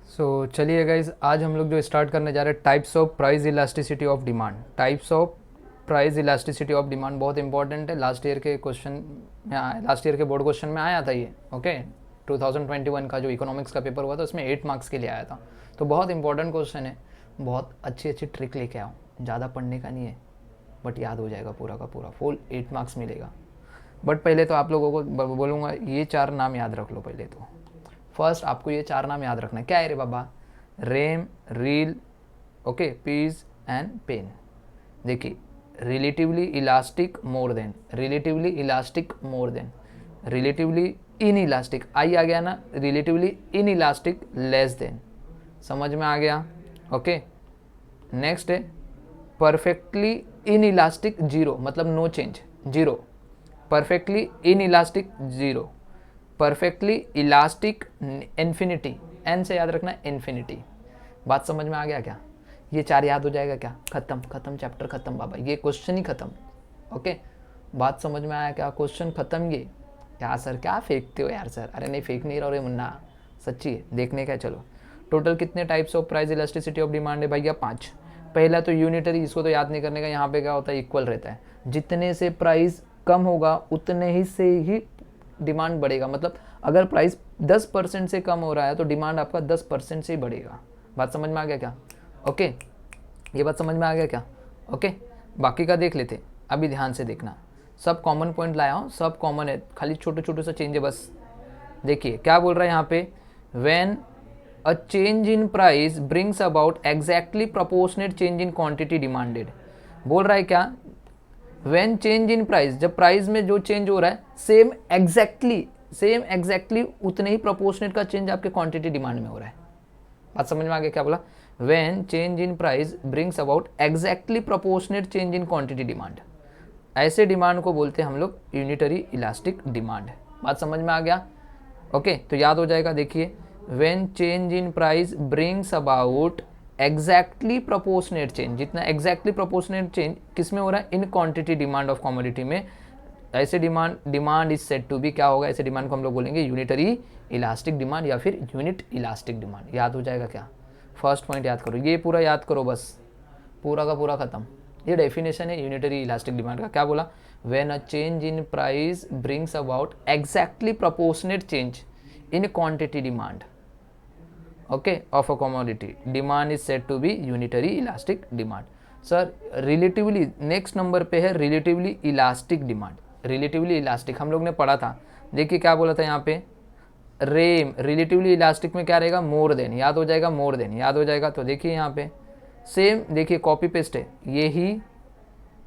चलिए गाइज, आज हम लोग जो स्टार्ट करने जा रहे हैं types of price elasticity of demand. Types of price elasticity of demand बहुत इंपॉर्टेंट है। लास्ट ईयर के क्वेश्चन में आया, लास्ट ईयर के बोर्ड क्वेश्चन में आया था ये। ओके, 2021 का जो इकोनॉमिक्स का पेपर हुआ था उसमें 8 मार्क्स के लिए आया था। तो बहुत इंपॉर्टेंट क्वेश्चन है। बहुत अच्छी अच्छी ट्रिक लेके आओ, ज़्यादा पढ़ने का नहीं है बट याद हो जाएगा पूरा का पूरा, फुल 8 मार्क्स मिलेगा। बट पहले तो आप लोगों को बोलूँगा ये 4 नाम याद रख लो। पहले तो फर्स्ट आपको ये 4 नाम याद रखना है। क्या है रे बाबा? REM, reel, okay, peace and pain. देखिए, relatively elastic more than, relatively elastic more than, relatively inelastic, I आ गया ना, relatively inelastic less than, समझ में आ गया? ओके, नेक्स्ट है परफेक्टली इन इलास्टिक जीरो, मतलब no change, zero. Perfectly inelastic zero, perfectly elastic infinity, N से याद रखना इन्फिनिटी। बात समझ में आ गया क्या? ये 4 याद हो जाएगा क्या? खत्म, खत्म, चैप्टर खत्म बाबा, ये क्वेश्चन ही खत्म। ओके, बात समझ में आया क्या? क्वेश्चन खत्म। ये क्या सर, क्या फेंकते हो यार सर? अरे नहीं, फेंक नहीं रहा रे मुन्ना, सच्ची है, देखने का। चलो, टोटल कितने types of price elasticity of demand है भैया? 5। पहला तो यूनिटरी, इसको तो याद नहीं करने का। यहाँ पे क्या होता है? इक्वल रहता है। जितने से प्राइस कम होगा उतने ही से ही डिमांड बढ़ेगा। मतलब अगर प्राइस 10% से कम हो रहा है तो डिमांड आपका 10% से ही बढ़ेगा। बात समझ में आ गया क्या? ओके, ये बात समझ में आ गया क्या? ओके, बाकी का देख लेते। अभी ध्यान से देखना, सब कॉमन पॉइंट लाया हूँ, सब कॉमन है, खाली छोटे छोटे सा चेंज है बस। देखिए क्या बोल रहा है यहाँ पे, when a change in price brings about exactly proportionate change in quantity demanded. बोल रहा है क्या? व्हेन चेंज इन प्राइस, जब प्राइस में जो चेंज हो रहा है सेम एग्जैक्टली उतने ही प्रोपोर्शनेट का चेंज आपके क्वांटिटी डिमांड में हो रहा है। बात समझ में आ गया? क्या बोला? When change in price brings about exactly proportionate change in quantity demand, ऐसे डिमांड को बोलते हैं हम लोग यूनिटरी इलास्टिक डिमांड। बात समझ में आ गया? ओके, तो याद हो जाएगा। देखिए, when change in price brings about exactly proportionate change, जितना एग्जैक्टली प्रोपोर्शनेट चेंज किस में हो रहा है? In quantity demand of commodity में। ऐसे demand is said to be, क्या होगा? ऐसे डिमांड को हम लोग बोलेंगे यूनिटरी इलास्टिक डिमांड या फिर यूनिट इलास्टिक डिमांड। याद हो जाएगा क्या? फर्स्ट पॉइंट याद करो, ये पूरा याद करो बस, पूरा का पूरा खत्म। ये डेफिनेशन है यूनिटरी इलास्टिक डिमांड का। क्या बोला? When a change in price brings about exactly proportionate change in quantity demand, okay, of a commodity, demand is said to be unitary elastic demand. Sir relatively next number पे है relatively elastic demand. Relatively elastic हम लोग ने पढ़ा था। देखिए क्या बोला था यहाँ पे, रेम, रिलेटिवली इलास्टिक में क्या रहेगा? More than. याद हो जाएगा? मोर देन याद हो जाएगा। तो देखिए यहाँ पे सेम, देखिए कॉपी पेस्ट है, ये ही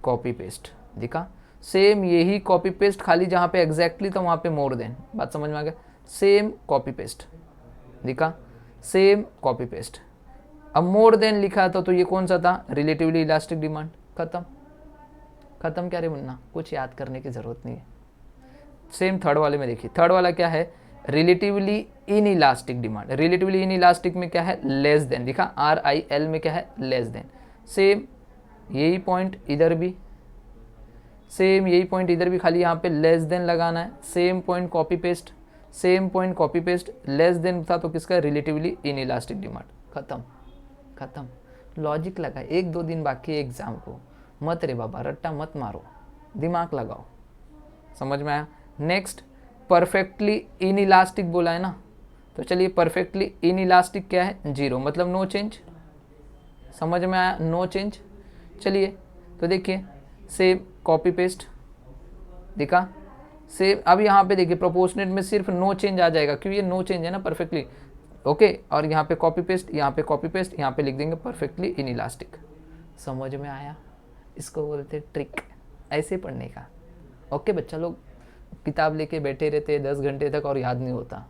कॉपी पेस्ट दिखा, सेम यही कॉपी पेस्ट, खाली जहाँ पे एग्जैक्टली था वहाँ पे मोर देन। बात समझ में आ गया? सेम कॉपी पेस्ट दिखा, सेम कॉपी पेस्ट। अब मोर देन लिखा था तो ये कौन सा था? Relatively elastic demand. खत्म, खत्म। क्या रे मुन्ना, कुछ याद करने की जरूरत नहीं है। सेम थर्ड वाले में देखिए, थर्ड वाला क्या है? Relatively in elastic demand. Relatively in elastic में क्या है? Less than. दिखा, RIL में क्या है? Less than. सेम यही पॉइंट इधर भी, सेम यही पॉइंट इधर भी, खाली यहाँ पे लेस देन लगाना है। Same point copy paste, same point copy paste, less than था तो किसका? Relatively in elastic demand. खत्म, खत्म। लॉजिक लगा, 1-2 दिन बाकी है एग्जाम को, मत रे बाबा रट्टा मत मारो, दिमाग लगाओ। समझ में आया? नेक्स्ट, परफेक्टली इन इलास्टिक बोला है ना, तो चलिए परफेक्टली इन इलास्टिक क्या है? जीरो, मतलब नो चेंज। समझ में आया? No change. चलिए तो देखिए, सेम कॉपी पेस्ट दिखा, सेम। अब यहाँ पे देखिए प्रोपोर्शनेट में सिर्फ नो चेंज आ जाएगा क्योंकि ये नो चेंज है ना परफेक्टली, ओके। और यहाँ पे कॉपी पेस्ट, यहाँ पे कॉपी पेस्ट, यहाँ पे लिख देंगे परफेक्टली इन इलास्टिक। समझ में आया? इसको बोलते ट्रिक, ऐसे पढ़ने का। ओके, बच्चा लोग किताब लेके बैठे रहते हैं 10 घंटे तक और याद नहीं होता।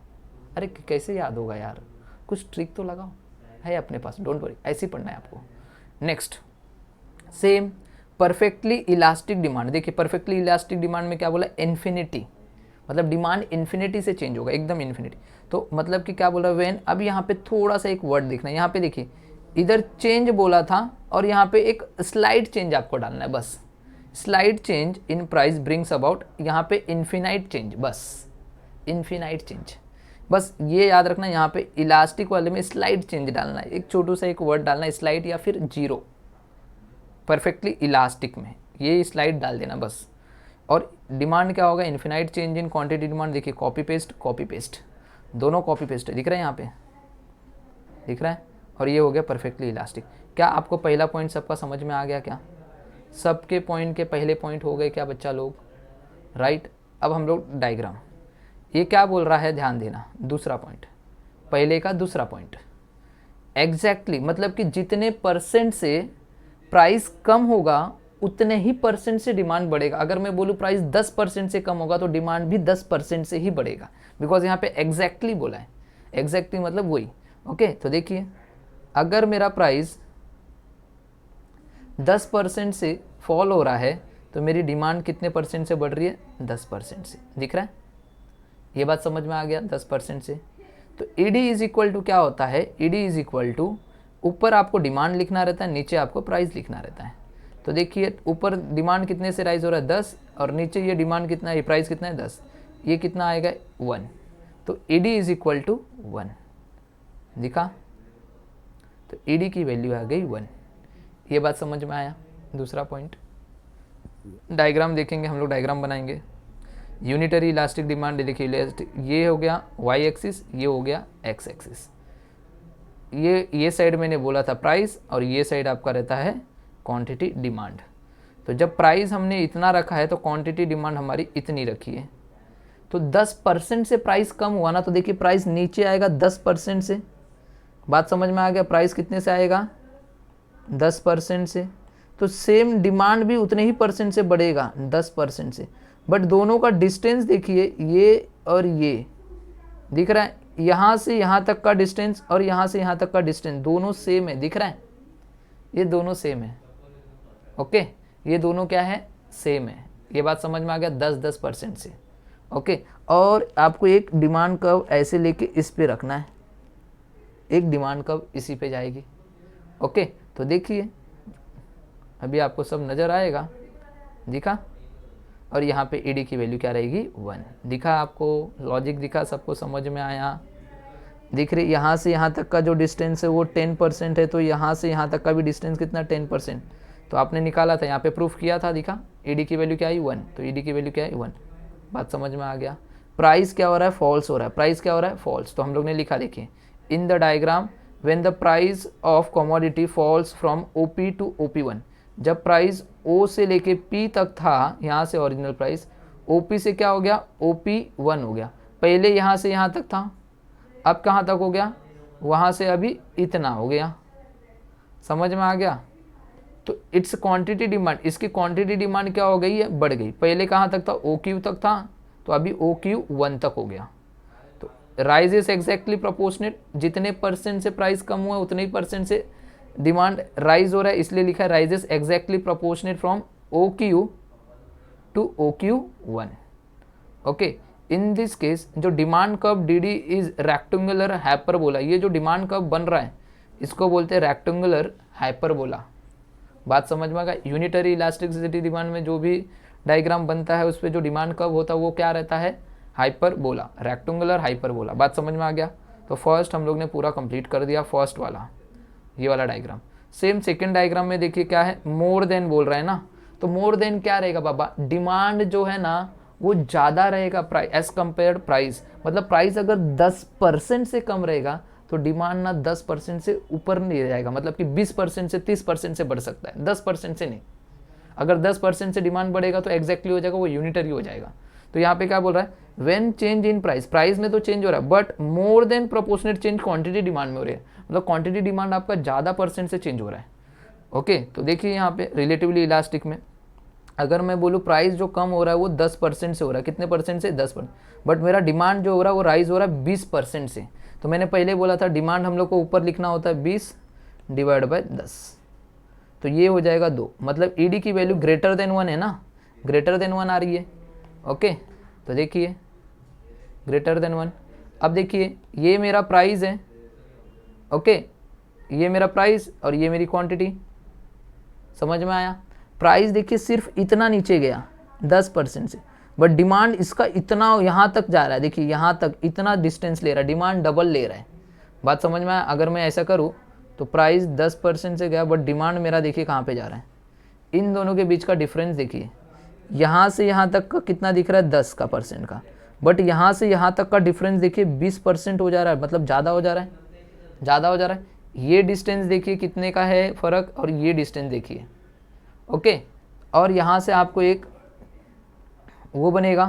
अरे कैसे याद होगा यार? कुछ ट्रिक तो लगाओ, है अपने पास, डोंट वरी, ऐसे ही पढ़ना है आपको। Next, same perfectly elastic demand. देखिए परफेक्टली इलास्टिक डिमांड में क्या बोला? इन्फिनिटी, मतलब डिमांड इन्फिनिटी से चेंज होगा, एकदम इन्फिनिटी। तो मतलब कि क्या बोला? व्हेन, अब यहाँ पे थोड़ा सा एक वर्ड देखना, यहाँ पे देखिए इधर चेंज बोला था और यहाँ पे एक स्लाइड चेंज आपको डालना है बस। Slide change in price brings about, यहाँ पे इन्फिनाइट चेंज, बस इन्फिनाइट चेंज। बस ये याद रखना, यहाँ पे इलास्टिक वाले में स्लाइड चेंज डालना है, एक छोटू सा एक वर्ड डालना है, स्लाइड या फिर जीरो। परफेक्टली इलास्टिक में ये स्लाइड डाल देना बस। और डिमांड क्या होगा, infinite change in quantity demand. देखिए कॉपी पेस्ट, दोनों कॉपी पेस्ट है, दिख रहा है यहाँ पे, दिख रहा है। और ये हो गया परफेक्टली इलास्टिक। क्या आपको पहला पॉइंट सबका समझ में आ गया? क्या सबके पॉइंट के पहले पॉइंट हो गए क्या बच्चा लोग? राइट। अब हम लोग डायग्राम, ये क्या बोल रहा है ध्यान देना, दूसरा पॉइंट, पहले का दूसरा पॉइंट एग्जैक्टली मतलब कि जितने परसेंट से प्राइस कम होगा उतने ही परसेंट से डिमांड बढ़ेगा। अगर मैं बोलूँ प्राइस 10% से कम होगा तो डिमांड भी 10% से ही बढ़ेगा, बिकॉज यहाँ पे एग्जैक्टली बोला है। एग्जैक्टली मतलब वही। ओके, तो देखिए अगर मेरा प्राइस 10% से फॉल हो रहा है तो मेरी डिमांड कितने परसेंट से बढ़ रही है? 10% से। दिख रहा है? ये बात समझ में आ गया? 10% से। तो ED इज इक्वल टू क्या होता है? ED इज इक्वल टू, ऊपर आपको डिमांड लिखना रहता है, नीचे आपको प्राइस लिखना रहता है। तो देखिए ऊपर डिमांड कितने से राइज हो रहा है? 10, और नीचे ये डिमांड कितना है, ये प्राइस कितना है? 10। ये कितना आएगा? 1। तो ED इज इक्वल टू 1। दिखा? तो ED की वैल्यू आ गई 1। ये बात समझ में आया? दूसरा पॉइंट, डायग्राम देखेंगे हम लोग, डायग्राम बनाएंगे। यूनिटरी इलास्टिक डिमांड, देखिए इलास्टिक, ये हो गया वाई एक्सिस, ये हो गया एक्स एक्सिस। ये साइड मैंने बोला था प्राइस, और ये साइड आपका रहता है क्वांटिटी डिमांड। तो जब प्राइस हमने इतना रखा है तो क्वांटिटी डिमांड हमारी इतनी रखी है। तो 10% से प्राइस कम हुआ ना, तो देखिए प्राइस नीचे आएगा 10% से। बात समझ में आ गया? प्राइस कितने से आएगा? 10% से। तो सेम डिमांड भी उतने ही परसेंट से बढ़ेगा, 10% से। बट दोनों का डिस्टेंस देखिए, ये और ये दिख रहा है, यहाँ से यहाँ तक का डिस्टेंस और यहाँ से यहाँ तक का डिस्टेंस दोनों सेम है। दिख रहा है? ये दोनों सेम है। ओके, ये दोनों क्या है? सेम है। ये बात समझ में आ गया? 10-10% से। ओके, और आपको एक डिमांड कर्व ऐसे लेके इस पे रखना है, एक डिमांड कर्व इसी पे जाएगी। ओके, तो देखिए अभी आपको सब नज़र आएगा। दिखा? और यहाँ पे ED की वैल्यू क्या रहेगी? 1। दिखा आपको? लॉजिक दिखा? सबको समझ में आया? दिख रही? यहाँ से यहाँ तक का जो डिस्टेंस है वो 10% है, तो यहाँ से यहाँ तक का भी डिस्टेंस कितना? 10%। तो आपने निकाला था, यहाँ पे प्रूफ किया था। दिखा? ED की वैल्यू क्या आई? 1। तो ED की वैल्यू क्या है? 1। बात समझ में आ गया? प्राइस क्या हो रहा है? फॉल्स हो रहा है। प्राइस क्या हो रहा है? फॉल्स। तो हम लोग ने लिखा, देखिए in the diagram when the price of commodity falls from OP to OP1, जब प्राइस O से लेके P तक था, यहाँ से ओरिजिनल प्राइस, OP से क्या हो गया? OP1 हो गया। पहले यहाँ से यहाँ तक था, अब कहाँ तक हो गया? वहाँ से अभी इतना हो गया। समझ में आ गया? तो इट्स क्वांटिटी डिमांड, इसकी क्वांटिटी डिमांड क्या हो गई है? बढ़ गई। पहले कहाँ तक था? OQ तक था, तो अभी OQ1 तक हो गया। तो राइज इज एग्जैक्टली प्रोपोर्शनेट, जितने परसेंट से प्राइस कम हुआ उतने ही परसेंट से डिमांड राइज हो रहा है, इसलिए लिखा है rise is exactly proportionate from OQ to OQ1। Okay, in this case जो demand curve DD is rectangular hyperbola, ये जो डिमांड कर्व बन रहा है इसको बोलते हैं रेक्टेंगुलर हाइपरबोला। बात समझ में आ गया? यूनिटरी इलास्टिसिटी डिमांड में जो भी डायग्राम बनता है उस पर जो डिमांड कर्व होता है वो क्या रहता है? Hyperbola, rectangular hyperbola. बात समझ में आ गया? तो फर्स्ट हम लोग ने पूरा कंप्लीट कर दिया, फर्स्ट वाला, ये वाला डायग्राम। सेम सेकेंड डायग्राम में देखिए क्या है? मोर देन बोल रहा है ना, तो मोर देन क्या रहेगा बाबा? डिमांड जो है ना वो ज़्यादा रहेगा प्राइस एज कम्पेयर प्राइस। मतलब प्राइस अगर 10% से कम रहेगा तो डिमांड ना 10% से ऊपर नहीं जाएगा, मतलब कि 20% से 30% से बढ़ सकता है, 10% से नहीं। अगर 10% से डिमांड बढ़ेगा तो एग्जैक्टली हो जाएगा, वो यूनिटरी हो जाएगा। तो यहाँ पे क्या बोल रहा है? When change in price, price में तो चेंज हो रहा है but more than proportionate change quantity demand में हो रही है, मतलब क्वांटिटी डिमांड आपका ज़्यादा परसेंट से चेंज हो रहा है। ओके, तो देखिए यहाँ पे रिलेटिवली इलास्टिक में अगर मैं बोलूँ प्राइस जो कम हो रहा है वो 10% से हो रहा है, कितने परसेंट से? 10%। बट मेरा डिमांड जो हो रहा है वो राइज हो रहा है 20% से। तो मैंने पहले बोला था डिमांड हम लोग को ऊपर लिखना होता है 20 डिवाइड बाय 10, तो ये हो जाएगा 2। मतलब ED की वैल्यू ग्रेटर देन 1 है ना, ग्रेटर देन 1 आ रही है। ओके, तो देखिए ग्रेटर देन 1। अब देखिए ये मेरा प्राइस है, ओके, ये मेरा प्राइस और ये मेरी क्वांटिटी। समझ में आया? प्राइस देखिए सिर्फ इतना नीचे गया 10% से, बट डिमांड इसका इतना यहाँ तक जा रहा है, देखिए यहाँ तक इतना डिस्टेंस ले रहा है, डिमांड डबल ले रहा है। बात समझ में आया? अगर मैं ऐसा करूँ तो प्राइस 10% से गया, बट डिमांड मेरा देखिए कहाँ पे जा रहा है। इन दोनों के बीच का डिफरेंस देखिए, यहाँ से यहाँ तक का कितना दिख रहा है, 10% का, बट यहाँ से यहाँ तक का डिफरेंस देखिए 20% हो जा रहा है, मतलब ज़्यादा हो जा रहा है, ज़्यादा हो जा रहा है। ये डिस्टेंस देखिए कितने का है फ़र्क, और ये डिस्टेंस देखिए। ओके, और यहाँ से आपको एक वो बनेगा,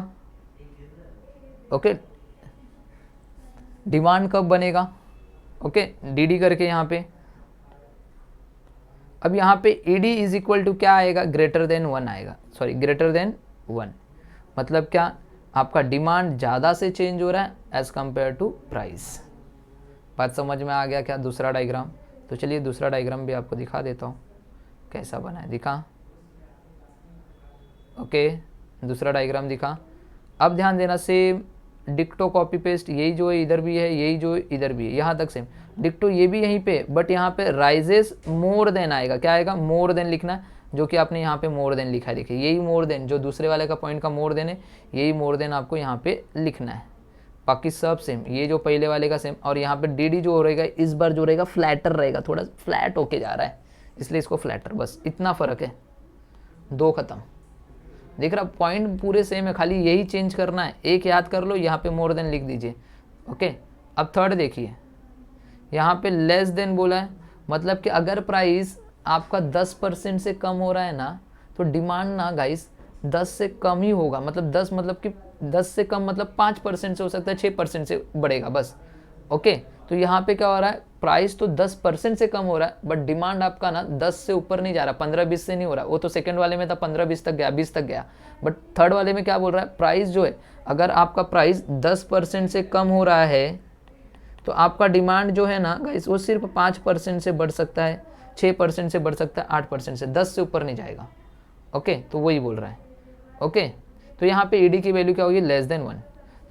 ओके, डिमांड कब बनेगा, ओके, डी करके यहाँ पे। अब यहाँ पे E D is equal to क्या आएगा, ग्रेटर देन 1 आएगा, सॉरी ग्रेटर देन 1, मतलब क्या, आपका डिमांड ज़्यादा से चेंज हो रहा है एज कंपेयर टू प्राइस। बात समझ में आ गया क्या? दूसरा डायग्राम, तो चलिए दूसरा डायग्राम भी आपको दिखा देता हूँ कैसा बना है, दिखा, ओके, दूसरा डायग्राम दिखा। अब ध्यान देना, सेम डिक्टो कॉपी पेस्ट, यही जो है इधर भी है, यही जो इधर भी है, यहाँ तक सेम डिक्टो, ये भी यहीं पे, बट यहाँ पे राइजेस मोर देन आएगा, क्या आएगा, मोर देन लिखना है, जो कि आपने यहाँ पे मोर देन लिखा है, देखिए यही मोर देन, जो दूसरे वाले का पॉइंट का मोर देन है, यही मोर देन आपको यहाँ पे लिखना है। बाकी सब सेम, ये जो पहले वाले का सेम, और यहाँ पे डी जो रहेगा इस बार जो रहेगा फ्लैटर रहेगा, थोड़ा फ्लैट होके जा रहा है, इसलिए इसको फ्लैटर, बस इतना फ़र्क है, दो खत्म। देख रहा, पॉइंट पूरे सेम है, खाली यही चेंज करना है, एक याद कर लो, यहाँ पे मोर देन लिख दीजिए। ओके, अब थर्ड देखिए, यहाँ पे लेस देन बोला है, मतलब कि अगर प्राइस आपका 10% से कम हो रहा है ना, तो डिमांड ना गाइस 10 से कम ही होगा, मतलब 10 मतलब कि 10 से कम मतलब 5% से हो सकता है, 6% से बढ़ेगा बस। ओके, तो यहाँ पे क्या हो रहा है, प्राइस तो 10% से कम हो रहा है, बट डिमांड आपका ना 10 से ऊपर नहीं जा रहा, 15-20 से नहीं हो रहा। वो तो सेकंड वाले में था 15-20 तक गया, 20 तक गया, बट थर्ड वाले में क्या बोल रहा है, प्राइस जो है, अगर आपका प्राइस 10% से कम हो रहा है तो आपका डिमांड जो है ना गाइस, वो सिर्फ 5% से बढ़ सकता है, 6% से बढ़ सकता है, 8% से, 10 से ऊपर नहीं जाएगा। ओके, तो वही बोल रहा है। ओके, तो यहाँ पे ईडी की वैल्यू क्या होगी, लेस देन 1।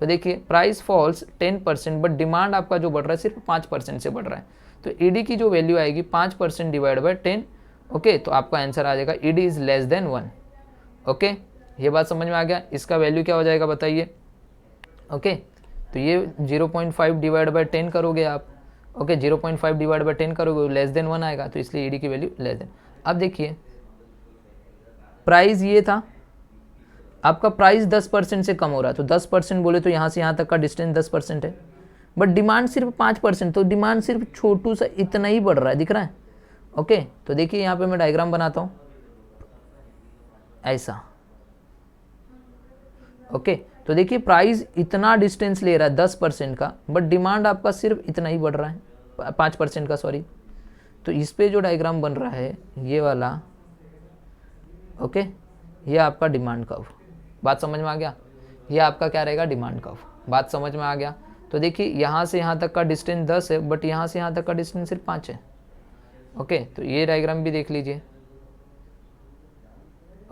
तो देखिए प्राइस फॉल्स 10%, बट डिमांड आपका जो बढ़ रहा है सिर्फ 5% से बढ़ रहा है, तो ईडी की जो वैल्यू आएगी 5% डिवाइड बाय 10। ओके, तो आपका आंसर आ जाएगा ED is less than 1। Okay, ये बात समझ में आ गया? इसका वैल्यू क्या हो जाएगा बताइए? ओके, तो ये 0.5 डिवाइड बाय 10 करोगे आप। ओके, 0.5 डिवाइड बाय 10 करोगे, लेस देन 1 आएगा, तो इसलिए ईडी की वैल्यू लेस देन। अब देखिए प्राइस ये था, आपका प्राइस 10% से कम हो रहा है, तो 10% बोले तो यहाँ से यहाँ तक का डिस्टेंस 10% है, बट डिमांड सिर्फ 5%, तो डिमांड सिर्फ छोटू सा इतना ही बढ़ रहा है, दिख रहा है? ओके, तो देखिए यहाँ पे मैं डायग्राम बनाता हूँ ऐसा। ओके, तो देखिए प्राइस इतना डिस्टेंस ले रहा है 10% का, बट डिमांड आपका सिर्फ इतना ही बढ़ रहा है, 5% का, सॉरी। तो इस पे जो डायग्राम बन रहा है ये वाला, ओके, ये आपका डिमांड कर्व। बात समझ में आ गया? ये आपका क्या रहेगा, डिमांड कर्व। बात समझ में आ गया? तो देखिए यहाँ से यहाँ तक का डिस्टेंस 10 है, बट यहाँ से यहाँ तक का डिस्टेंस सिर्फ 5 है। ओके, तो ये डायग्राम भी देख लीजिए।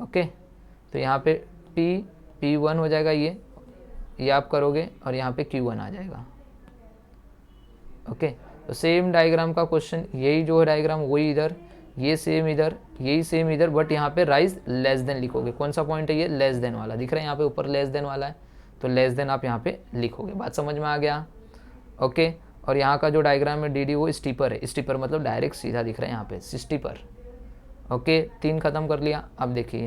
ओके, तो यहाँ पे P1 हो जाएगा, ये आप करोगे, और यहाँ पे Q1 आ जाएगा। ओके, तो सेम डायग्राम का क्वेश्चन, यही जो है डायग्राम वही इधर, ये सेम इधर, यही सेम इधर, बट यहाँ पे राइज लेस देन लिखोगे। कौन सा पॉइंट है ये, लेस देन वाला, दिख रहा है यहाँ पे ऊपर लेस देन वाला है, तो लेस देन आप यहाँ पे लिखोगे। बात समझ में आ गया? ओके, और यहाँ का जो डायग्राम है डी वो स्टीपर है, स्टीपर मतलब डायरेक्ट सीधा दिख रहा है यहाँ पे, स्टीपर। ओके, 3 खत्म कर लिया। अब देखिए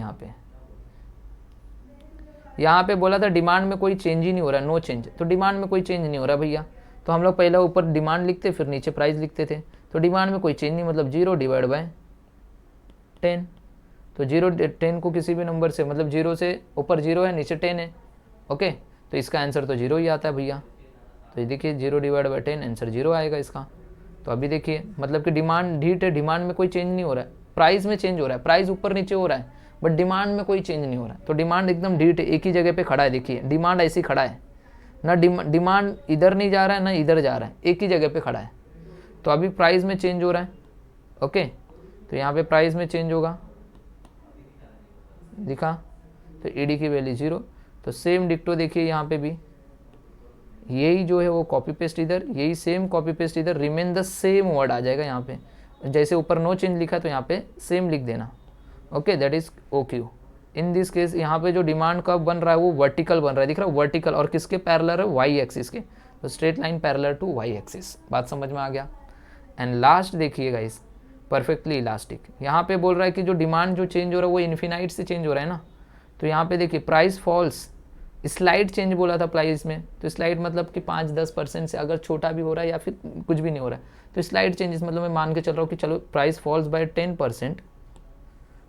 यहाँ पे बोला था डिमांड में कोई चेंज ही नहीं हो रहा, नो चेंज, तो डिमांड में कोई चेंज नहीं हो रहा भैया, तो हम लोग पहले ऊपर डिमांड लिखते फिर नीचे प्राइस लिखते थे, तो डिमांड में कोई चेंज नहीं, मतलब 0 डिवाइड बाय 10, तो 0-10 को किसी भी नंबर से, मतलब 0 से ऊपर 0 है, नीचे 10 है। ओके, तो इसका आंसर तो 0 ही आता है भैया, तो ये देखिए 0 डिवाइड बाय 10 आंसर 0 आएगा इसका। तो अभी देखिए मतलब कि डिमांड ढीट है, डिमांड में कोई चेंज नहीं हो रहा है, प्राइस में चेंज हो रहा है, प्राइस ऊपर नीचे हो रहा है, बट डिमांड में कोई चेंज नहीं हो रहा है, तो डिमांड एकदम ढीट है, एक ही जगह पे खड़ा है। देखिए डिमांड ऐसे ही खड़ा है ना, डिमांड इधर नहीं जा रहा है ना इधर जा रहा है, एक ही जगह पे खड़ा है। तो अभी प्राइस में चेंज हो रहा है। ओके, तो यहाँ पे प्राइस में चेंज होगा, दिखा, तो ईडी की वैल्यू 0। तो सेम डिक्टो देखिए यहाँ पे भी, यही जो है वो कॉपी पेस्ट इधर, यही सेम कॉपी पेस्ट इधर, रिमेन द सेम वर्ड आ जाएगा यहाँ पे, जैसे ऊपर नो चेंज लिखा तो यहाँ पे सेम लिख देना। Okay, that is OQ। In this case यहाँ पे जो डिमांड कब बन रहा है वो वर्टिकल बन रहा है, दिख रहा है वर्टिकल, और किसके पैरेलल है, वाई एक्सिस के, तो straight line parallel to Y axis. बात समझ में आ गया। एंड लास्ट देखिए गाइस, परफेक्टली इलास्टिक, यहाँ पे बोल रहा है कि जो डिमांड जो चेंज हो रहा है वो इन्फिनाइट से चेंज हो रहा है ना, तो यहाँ पे देखिए प्राइस फॉल्स, स्लाइड चेंज बोला था प्राइस में, तो स्लाइड मतलब कि 5-10% से अगर छोटा भी हो रहा है या फिर कुछ भी नहीं हो रहा है, तो स्लाइड चेंजेस मतलब मैं मान के चल रहा हूँ कि चलो price falls by 10%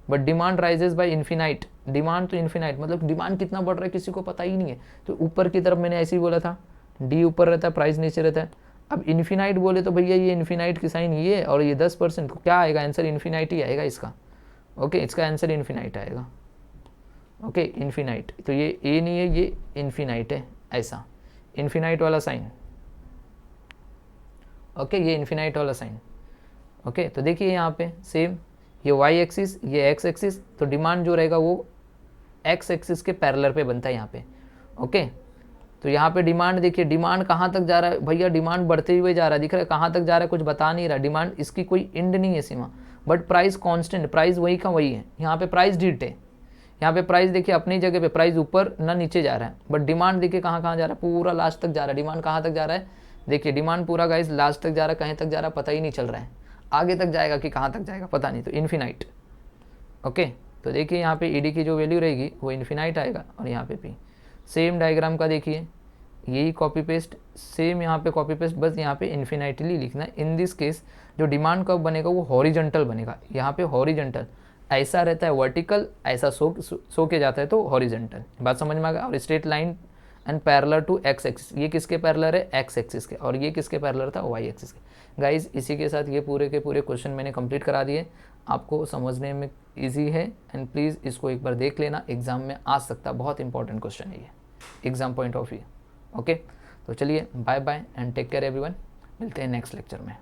but demand rises by infinite, demand तो इन्फिनाइट मतलब डिमांड कितना बढ़ रहा है किसी को पता ही नहीं है, तो ऊपर की तरफ मैंने ऐसे ही बोला था, डी ऊपर रहता है प्राइस नीचे रहता है। अब इन्फिनाइट बोले तो भैया ये इन्फिनाइट की साइन ये और ये 10%, को क्या आएगा आंसर, इन्फिनाइट ही आएगा इसका। ओके, इसका आंसर इन्फिनाइट आएगा। ओके, इन्फिनाइट, तो ये ए नहीं है, ये इन्फिनाइट है, ऐसा इन्फिनाइट वाला साइन। ओके, ये इन्फिनाइट वाला साइन। ओके, तो देखिए यहाँ पे सेम, ये वाई एक्सिस, ये एक्स एक्सिस, तो डिमांड जो रहेगा वो एक्स एक्सिस के पैरेलल पे बनता है यहाँ पे। ओके, तो यहाँ पे डिमांड देखिए, डिमांड कहाँ तक जा रहा है भैया, डिमांड बढ़ते हुए जा रहा है, दिख रहा है कहाँ तक जा रहा है, कुछ बता नहीं रहा, डिमांड इसकी कोई एंड नहीं है सीमा, बट प्राइस कांस्टेंट, प्राइस वही का वही है। यहाँ पे प्राइस डिट है, यहाँ पे प्राइस देखिए अपनी जगह पे, प्राइस ऊपर ना नीचे जा रहा है, बट डिमांड देखिए कहाँ कहाँ जा रहा है, पूरा लास्ट तक जा रहा है। डिमांड कहाँ तक जा रहा है, देखिए डिमांड पूरा गाइस लास्ट तक जा रहा है, कहीं तक जा रहा है पता ही नहीं चल रहा है, आगे तक जाएगा कि कहाँ तक जाएगा पता नहीं, तो इन्फिनाइट। ओके, तो देखिए यहाँ पे ईडी की जो वैल्यू रहेगी वो इन्फिनाइट आएगा, और यहाँ पे पी सेम डायग्राम का देखिए, यही कॉपी पेस्ट, सेम यहाँ पे कॉपी पेस्ट, बस यहाँ पे इन्फिनाइटली लिखना है। इन दिस केस जो डिमांड कब बनेगा वो हॉरिजॉन्टल बनेगा, यहाँ पे हॉरिजॉन्टल, ऐसा रहता है वर्टिकल, ऐसा सो के जाता है तो हॉरिजॉन्टल। बात समझ में आ गया। और straight line and parallel to X axis, ये किसके पैरेलल है, एक्स एक्सिस के, और ये किसके पैरेलल था, वाई एक्सिस के। गाइज इसी के साथ ये पूरे के पूरे क्वेश्चन मैंने कंप्लीट करा दिए, आपको समझने में इजी है, एंड प्लीज़ इसको एक बार देख लेना, एग्जाम में आ सकता, बहुत इंपॉर्टेंट क्वेश्चन है ये exam point of view. Okay, तो चलिए bye bye and take care everyone, मिलते हैं नेक्स्ट लेक्चर में।